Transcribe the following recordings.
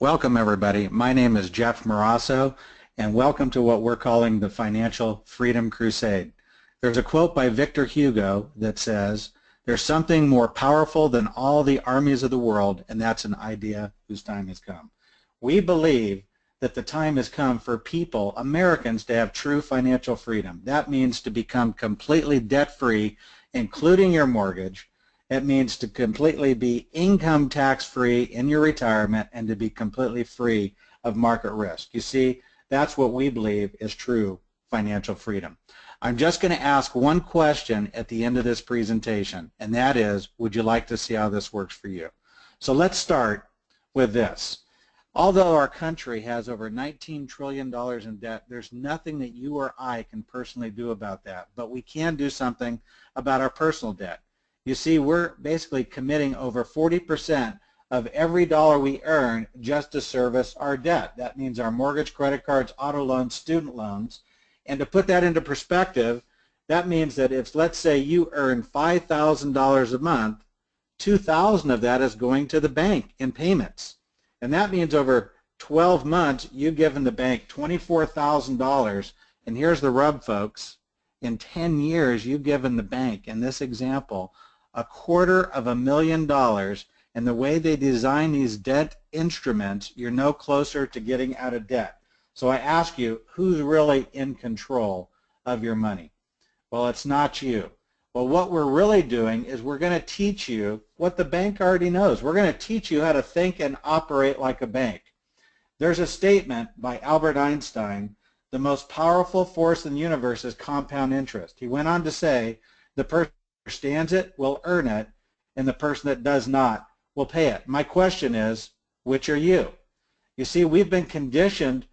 Welcome everybody. My name is Jeff Morasso and welcome to what we're calling the Financial Freedom Crusade. There's a quote by Victor Hugo that says, "There's something more powerful than all the armies of the world, and that's an idea whose time has come." We believe that the time has come for people, Americans, to have true financial freedom. That means to become completely debt-free, including your mortgage. It means to completely be income tax-free in your retirement and to be completely free of market risk. You see, that's what we believe is true financial freedom. I'm just going to ask one question at the end of this presentation, and that is, would you like to see how this works for you? So let's start with this. Although our country has over $19 trillion in debt, there's nothing that you or I can personally do about that, but we can do something about our personal debt. You see, we're basically committing over 40% of every dollar we earn just to service our debt. That means our mortgage, credit cards, auto loans, student loans. And to put that into perspective, that means that if, let's say, you earn $5,000 a month, $2,000 of that is going to the bank in payments. And that means over 12 months, you've given the bank $24,000. And here's the rub, folks. In 10 years, you've given the bank, in this example, $250,000, and the way they design these debt instruments, you're no closer to getting out of debt. So I ask you, who's really in control of your money? Well, it's not you. Well, what we're really doing is we're going to teach you what the bank already knows. We're going to teach you how to think and operate like a bank. There's a statement by Albert Einstein, "The most powerful force in the universe is compound interest." He went on to say, the person who understands it will earn it, and the person that does not will pay it. My question is, which are you? You see, we've been conditioned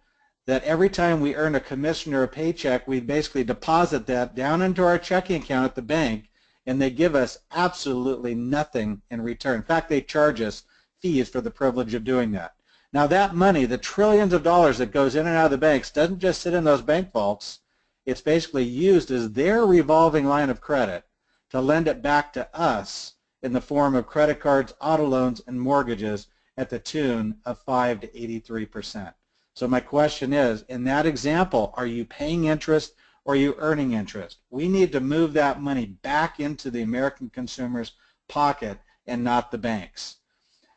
that every time we earn a commission or a paycheck, we basically deposit that down into our checking account at the bank, and they give us absolutely nothing in return. In fact, they charge us fees for the privilege of doing that. Now that money, the trillions of dollars that goes in and out of the banks, doesn't just sit in those bank vaults. It's basically used as their revolving line of credit to lend it back to us in the form of credit cards, auto loans, and mortgages at the tune of 5 to 83%. So my question is, in that example, are you paying interest or are you earning interest? We need to move that money back into the American consumer's pocket and not the banks.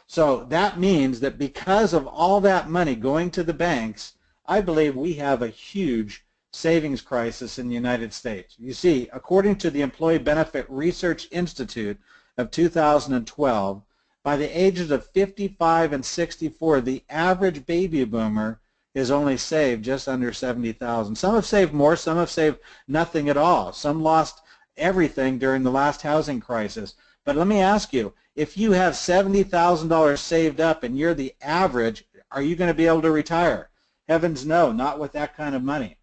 So that means that because of all that money going to the banks, I believe we have a huge savings crisis in the United States. You see, according to the Employee Benefit Research Institute of 2012, by the ages of 55 and 64, the average baby boomer is only saved just under $70,000. Some have saved more, some have saved nothing at all. Some lost everything during the last housing crisis. But let me ask you, if you have $70,000 saved up and you're the average, are you going to be able to retire? Heavens no, not with that kind of money.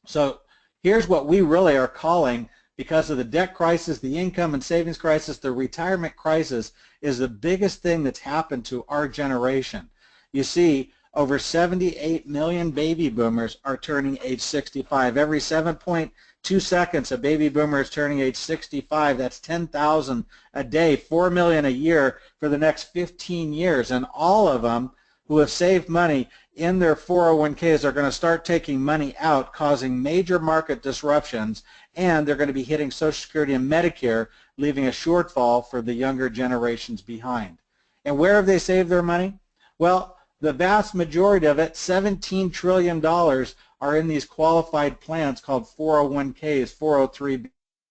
So here's what we really are calling, because of the debt crisis, the income and savings crisis, the retirement crisis is the biggest thing that's happened to our generation. You see, over 78 million baby boomers are turning age 65. Every 7.2 seconds, a baby boomer is turning age 65. That's 10,000 a day, 4 million a year for the next 15 years. And all of them who have saved money in their 401ks are going to start taking money out, causing major market disruptions, and they're going to be hitting Social Security and Medicare, leaving a shortfall for the younger generations behind. And where have they saved their money? Well, the vast majority of it, $17 trillion, are in these qualified plans called 401ks,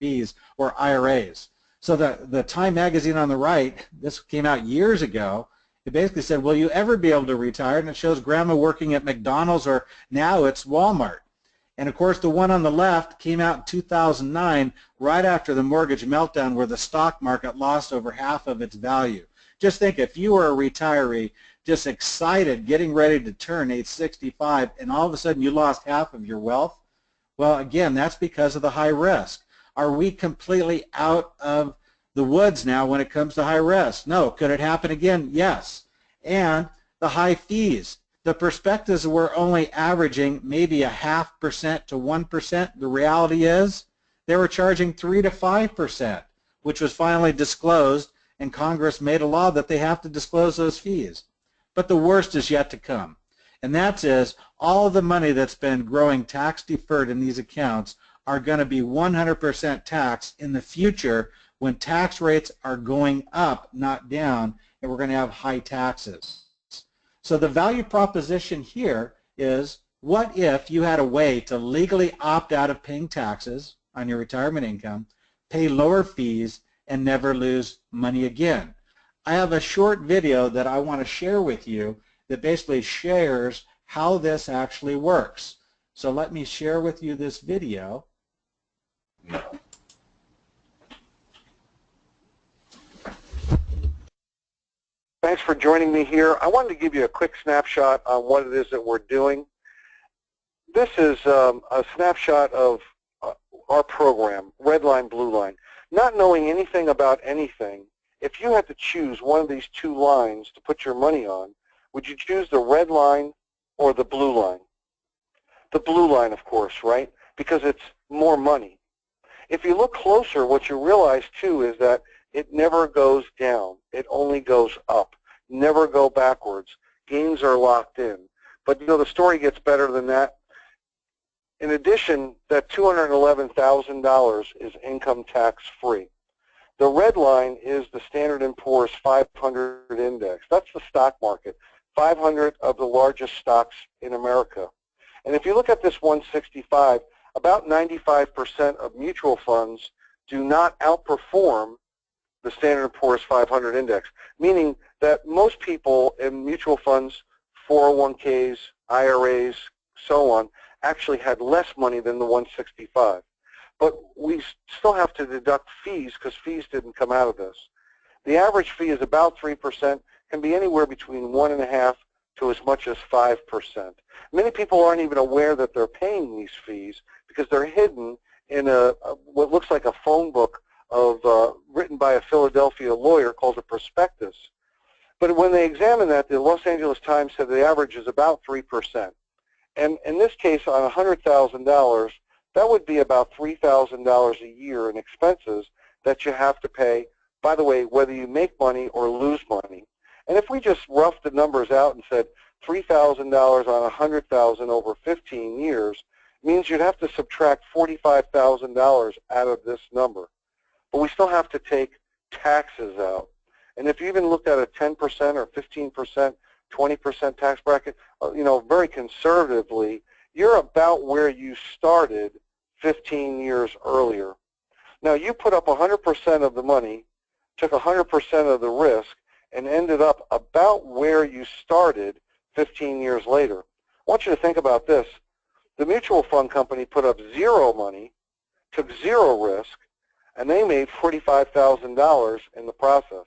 403bs, or IRAs. So the Time magazine on the right, this came out years ago, it basically said, will you ever be able to retire? And it shows grandma working at McDonald's, or now it's Walmart. And of course the one on the left came out in 2009, right after the mortgage meltdown, where the stock market lost over half of its value. Just think, if you were a retiree, just excited, getting ready to turn age 65, and all of a sudden you lost half of your wealth, well, again, that's because of the high risk. Are we completely out of the woods now when it comes to high risk? No. Could it happen again? Yes. And the high fees. The perspectives were only averaging maybe 0.5% to 1%. The reality is they were charging 3 to 5%, which was finally disclosed, and Congress made a law that they have to disclose those fees. But the worst is yet to come. And that is all of the money that's been growing tax deferred in these accounts are going to be 100% taxed in the future when tax rates are going up, not down, and we're going to have high taxes. So the value proposition here is, what if you had a way to legally opt out of paying taxes on your retirement income, pay lower fees, and never lose money again? I have a short video that I want to share with you that basically shares how this actually works. So let me share with you this video. Thanks for joining me here. I wanted to give you a quick snapshot on what it is that we're doing. This is a snapshot of our program, Red Line, Blue Line. Not knowing anything about anything, if you had to choose one of these two lines to put your money on, would you choose the red line or the blue line? The blue line, of course, right? Because it's more money. If you look closer, what you realize, too, is that it never goes down. It only goes up. Never go backwards. Gains are locked in. But, you know, the story gets better than that. In addition, that $211,000 is income tax free. The red line is the Standard & Poor's 500 index. That's the stock market, 500 of the largest stocks in America. And if you look at this 165, about 95% of mutual funds do not outperform the Standard & Poor's 500 index, meaning that most people in mutual funds, 401ks, IRAs, so on, actually had less money than the 165. But we still have to deduct fees because fees didn't come out of this. The average fee is about 3%, can be anywhere between 1.5% to as much as 5%. Many people aren't even aware that they're paying these fees because they're hidden in what looks like a phone book of written by a Philadelphia lawyer called a prospectus. But when they examined that, the Los Angeles Times said the average is about 3%. And in this case, on $100,000, that would be about $3,000 a year in expenses that you have to pay, by the way, whether you make money or lose money. And if we just roughed the numbers out and said $3,000 on $100,000 over 15 years, means you'd have to subtract $45,000 out of this number. But we still have to take taxes out. And if you even looked at a 10% or 15%, 20% tax bracket, you know, very conservatively, you're about where you started 15 years earlier. Now, you put up 100% of the money, took 100% of the risk, and ended up about where you started 15 years later. I want you to think about this. The mutual fund company put up zero money, took zero risk, and they made $45,000 in the process.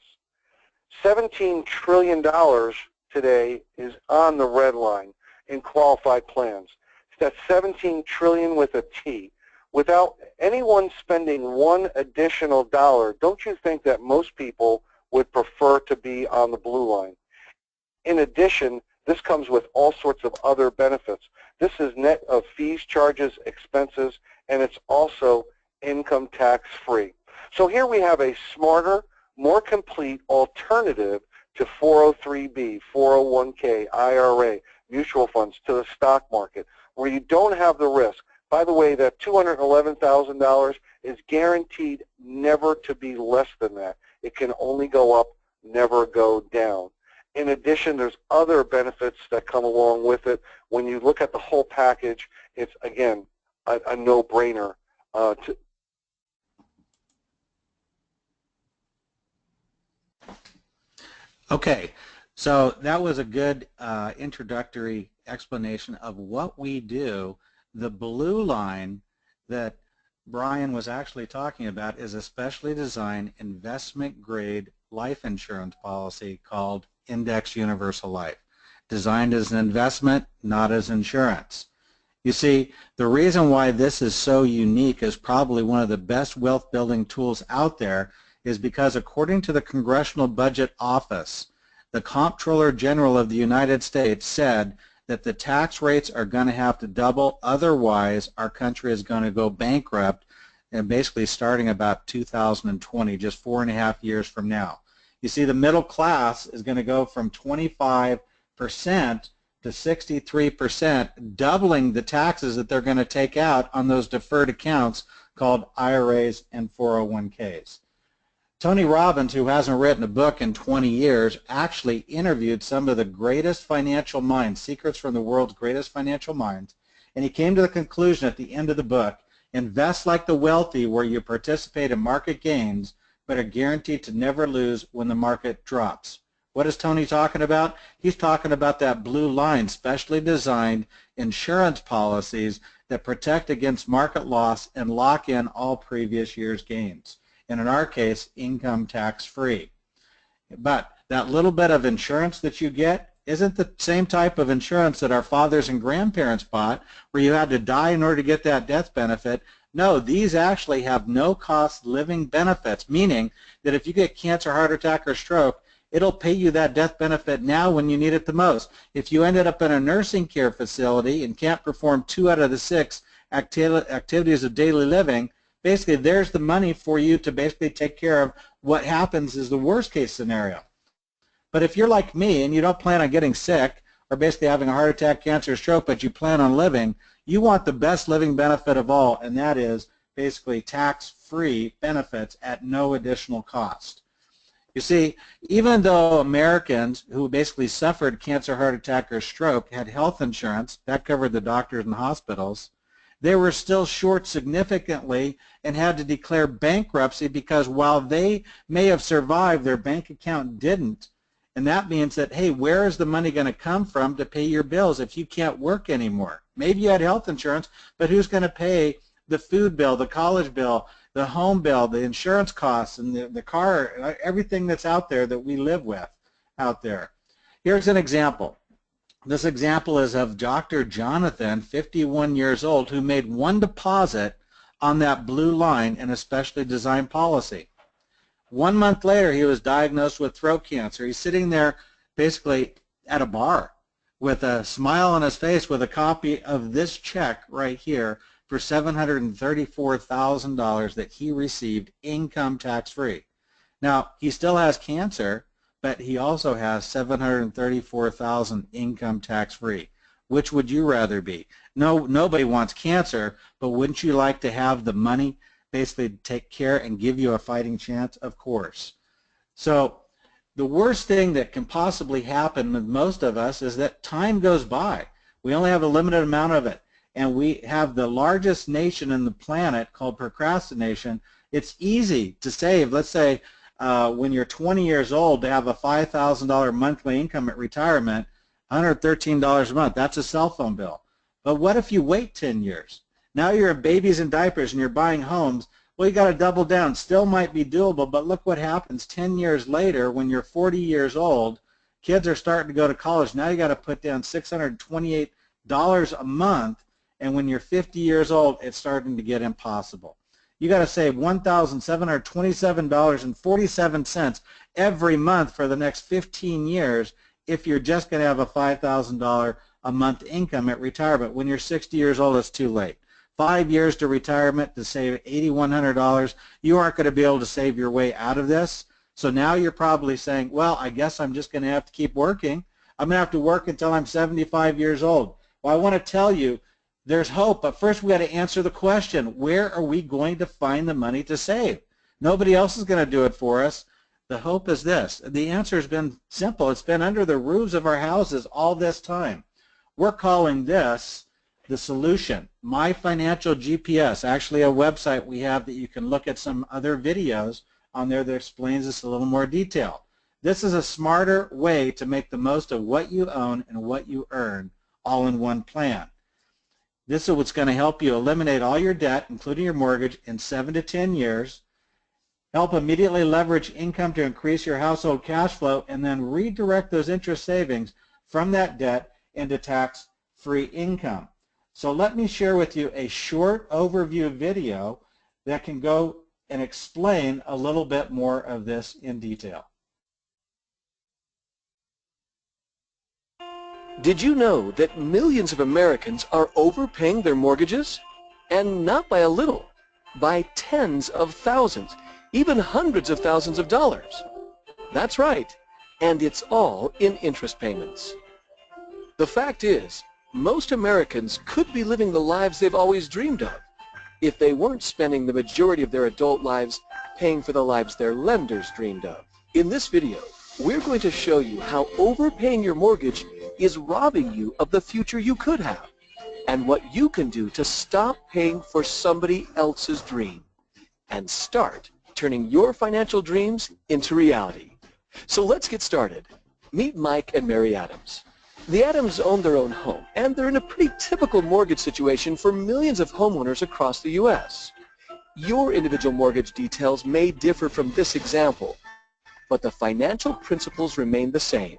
$17 trillion today is on the red line in qualified plans. That's 17 trillion with a T. Without anyone spending one additional dollar, don't you think that most people would prefer to be on the blue line? In addition, this comes with all sorts of other benefits. This is net of fees, charges, expenses, and it's also income tax free. So here we have a smarter, more complete alternative to 403B, 401k, IRA, mutual funds, to the stock market, where you don't have the risk. By the way, that $211,000 is guaranteed never to be less than that. It can only go up, never go down. In addition, there's other benefits that come along with it. When you look at the whole package, it's, again, a no-brainer. Okay, so that was a good introductory explanation of what we do. The blue line that Brian was actually talking about is a specially designed investment-grade life insurance policy called Index Universal Life, designed as an investment, not as insurance. You see, the reason why this is so unique, is probably one of the best wealth building tools out there, is because according to the Congressional Budget Office, the Comptroller General of the United States said that the tax rates are going to have to double, otherwise our country is going to go bankrupt, and basically starting about 2020, just 4.5 years from now. You see, the middle class is going to go from 25 to 63%, doubling the taxes that they're going to take out on those deferred accounts called IRAs and 401ks. Tony Robbins, who hasn't written a book in 20 years, actually interviewed some of the greatest financial minds, secrets from the world's greatest financial minds, and he came to the conclusion at the end of the book, invest like the wealthy, where you participate in market gains but are guaranteed to never lose when the market drops. What is Tony talking about? He's talking about that blue line, specially designed insurance policies that protect against market loss and lock in all previous year's gains. And in our case, income tax free. But that little bit of insurance that you get isn't the same type of insurance that our fathers and grandparents bought, where you had to die in order to get that death benefit. No, these actually have no-cost living benefits, meaning that if you get cancer, heart attack, or stroke, it'll pay you that death benefit now when you need it the most. If you ended up in a nursing care facility and can't perform 2 out of the 6 activities of daily living, basically there's the money for you to basically take care of what happens is the worst case scenario. But if you're like me and you don't plan on getting sick or basically having a heart attack, cancer, stroke, but you plan on living, you want the best living benefit of all, and that is basically tax-free benefits at no additional cost. You see, even though Americans who basically suffered cancer, heart attack, or stroke had health insurance, that covered the doctors and hospitals, they were still short significantly and had to declare bankruptcy because while they may have survived, their bank account didn't. And that means that, hey, where is the money going to come from to pay your bills if you can't work anymore? Maybe you had health insurance, but who's going to pay the food bill, the college bill, the home bill, the insurance costs, and the car, everything that's out there that we live with out there? Here's an example. This example is of Dr. Jonathan, 51 years old, who made one deposit on that blue line in a specially designed policy. 1 month later, he was diagnosed with throat cancer. He's sitting there basically at a bar with a smile on his face with a copy of this check right here for $734,000 that he received income tax-free. Now, he still has cancer, but he also has $734,000 income tax-free. Which would you rather be? No, nobody wants cancer, but wouldn't you like to have the money basically take care and give you a fighting chance? Of course. So the worst thing that can possibly happen with most of us is that time goes by. We only have a limited amount of it, and we have the largest nation in the planet called procrastination. It's easy to save. Let's say when you're 20 years old, to have a $5,000 monthly income at retirement, $113 a month. That's a cell phone bill. But what if you wait 10 years? Now you're in babies and diapers and you're buying homes. Well, you got to double down. Still might be doable, but look what happens 10 years later when you're 40 years old. Kids are starting to go to college. Now you got to put down $628 a month, and when you're 50 years old, it's starting to get impossible. You got to save $1,727.47 every month for the next 15 years if you're just going to have a $5,000 a month income at retirement. When you're 60 years old, it's too late. 5 years to retirement to save $8,100. You aren't going to be able to save your way out of this. So now you're probably saying, well, I guess I'm just going to have to keep working. I'm going to have to work until I'm 75 years old. Well, I want to tell you, there's hope, but first we got to answer the question, where are we going to find the money to save? Nobody else is going to do it for us. The hope is this. The answer has been simple. It's been under the roofs of our houses all this time. We're calling this the solution. My Financial GPS, actually a website we have that you can look at some other videos on there that explains this a little more detail. This is a smarter way to make the most of what you own and what you earn all in one plan. This is what's going to help you eliminate all your debt, including your mortgage, in 7 to 10 years, help immediately leverage income to increase your household cash flow, and then redirect those interest savings from that debt into tax-free income. So let me share with you a short overview video that can go and explain a little bit more of this in detail. Did you know that millions of Americans are overpaying their mortgages? And not by a little, by tens of thousands, even hundreds of thousands of dollars. That's right, and it's all in interest payments. The fact is, most Americans could be living the lives they've always dreamed of if they weren't spending the majority of their adult lives paying for the lives their lenders dreamed of. In this video, we're going to show you how overpaying your mortgage is robbing you of the future you could have, and what you can do to stop paying for somebody else's dream and start turning your financial dreams into reality. So let's get started. Meet Mike and Mary Adams. The Adams own their own home, and they're in a pretty typical mortgage situation for millions of homeowners across the U.S. Your individual mortgage details may differ from this example, but the financial principles remain the same.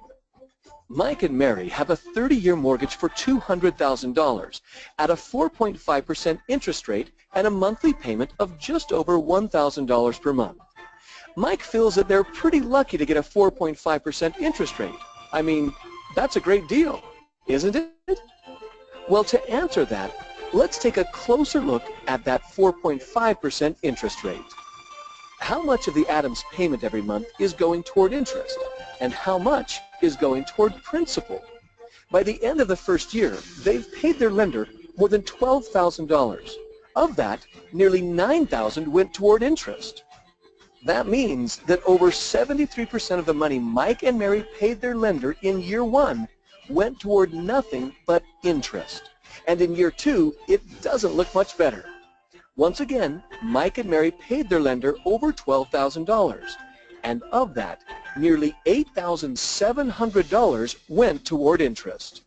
Mike and Mary have a 30-year mortgage for $200,000 at a 4.5% interest rate and a monthly payment of just over $1,000 per month. Mike feels that they're pretty lucky to get a 4.5% interest rate. I mean, that's a great deal, isn't it? Well, to answer that, let's take a closer look at that 4.5% interest rate. How much of the Adams payment every month is going toward interest, and how much is going toward principal? By the end of the first year, they've paid their lender more than $12,000. Of that, nearly $9,000 went toward interest. That means that over 73% of the money Mike and Mary paid their lender in year one went toward nothing but interest. And in year two, it doesn't look much better. Once again, Mike and Mary paid their lender over $12,000. And of that, nearly $8,700 went toward interest.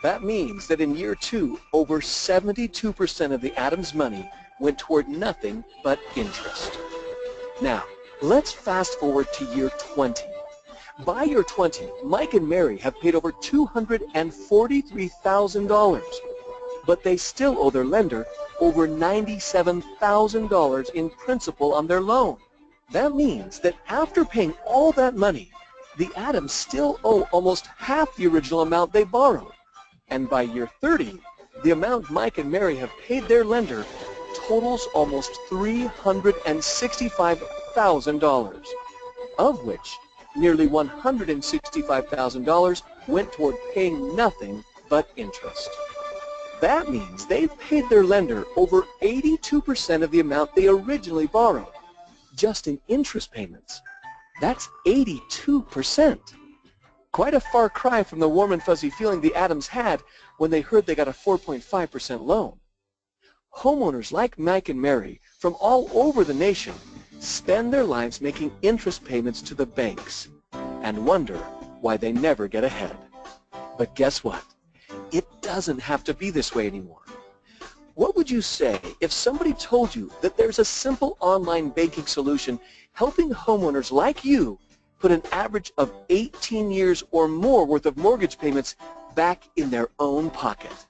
That means that in year two, over 72% of the Adams money went toward nothing but interest. Now, let's fast forward to year 20. By year 20, Mike and Mary have paid over $243,000, but they still owe their lender over $97,000 in principal on their loan. That means that after paying all that money, the Adams still owe almost half the original amount they borrowed. And by year 30, the amount Mike and Mary have paid their lender totals almost $365,000, of which nearly $165,000 went toward paying nothing but interest. That means they've paid their lender over 82% of the amount they originally borrowed, just in interest payments. That's 82%. Quite a far cry from the warm and fuzzy feeling the Adams had when they heard they got a 4.5% loan. Homeowners like Mike and Mary from all over the nation spend their lives making interest payments to the banks and wonder why they never get ahead. But guess what? It doesn't have to be this way anymore. What would you say if somebody told you that there's a simple online banking solution helping homeowners like you put an average of 18 years or more worth of mortgage payments back in their own pocket?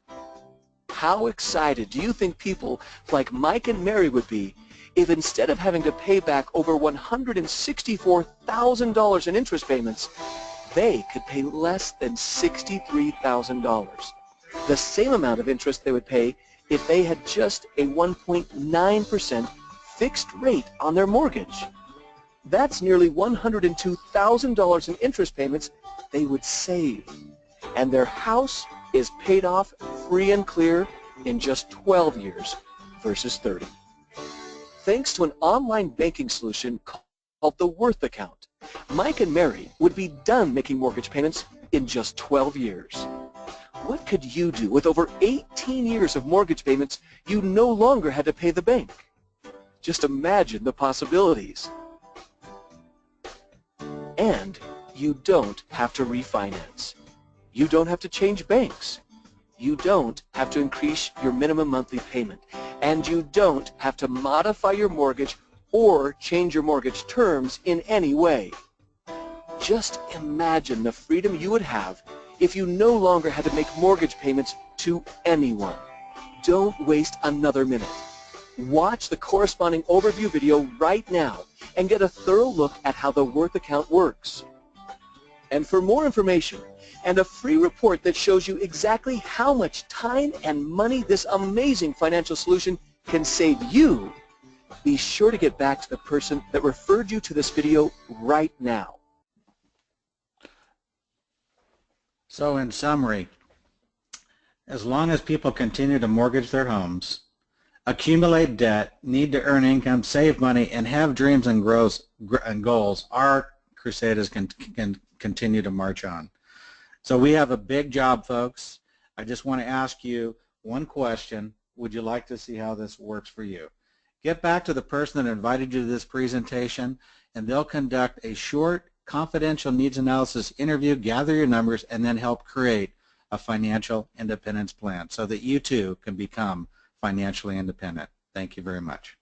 How excited do you think people like Mike and Mary would be if instead of having to pay back over $164,000 in interest payments, they could pay less than $63,000, the same amount of interest they would pay if they had just a 1.9% fixed rate on their mortgage? That's nearly $102,000 in interest payments they would save, and their house is paid off free and clear in just 12 years versus 30. Thanks to an online banking solution called the Worth Account, Mike and Mary would be done making mortgage payments in just 12 years. What could you do with over 18 years of mortgage payments you no longer had to pay the bank? Just imagine the possibilities. And you don't have to refinance. You don't have to change banks. You don't have to increase your minimum monthly payment. And you don't have to modify your mortgage or change your mortgage terms in any way. Just imagine the freedom you would have if you no longer had to make mortgage payments to anyone. Don't waste another minute. Watch the corresponding overview video right now and get a thorough look at how the Worth Account works. And for more information and a free report that shows you exactly how much time and money this amazing financial solution can save you, be sure to get back to the person that referred you to this video right now. So in summary, as long as people continue to mortgage their homes, accumulate debt, need to earn income, save money, and have dreams and goals, our Crusaders can continue to march on. So we have a big job, folks. I just want to ask you one question. Would you like to see how this works for you? Get back to the person that invited you to this presentation, and they'll conduct a short, confidential needs analysis interview, gather your numbers, and then help create a financial independence plan so that you too can become financially independent. Thank you very much.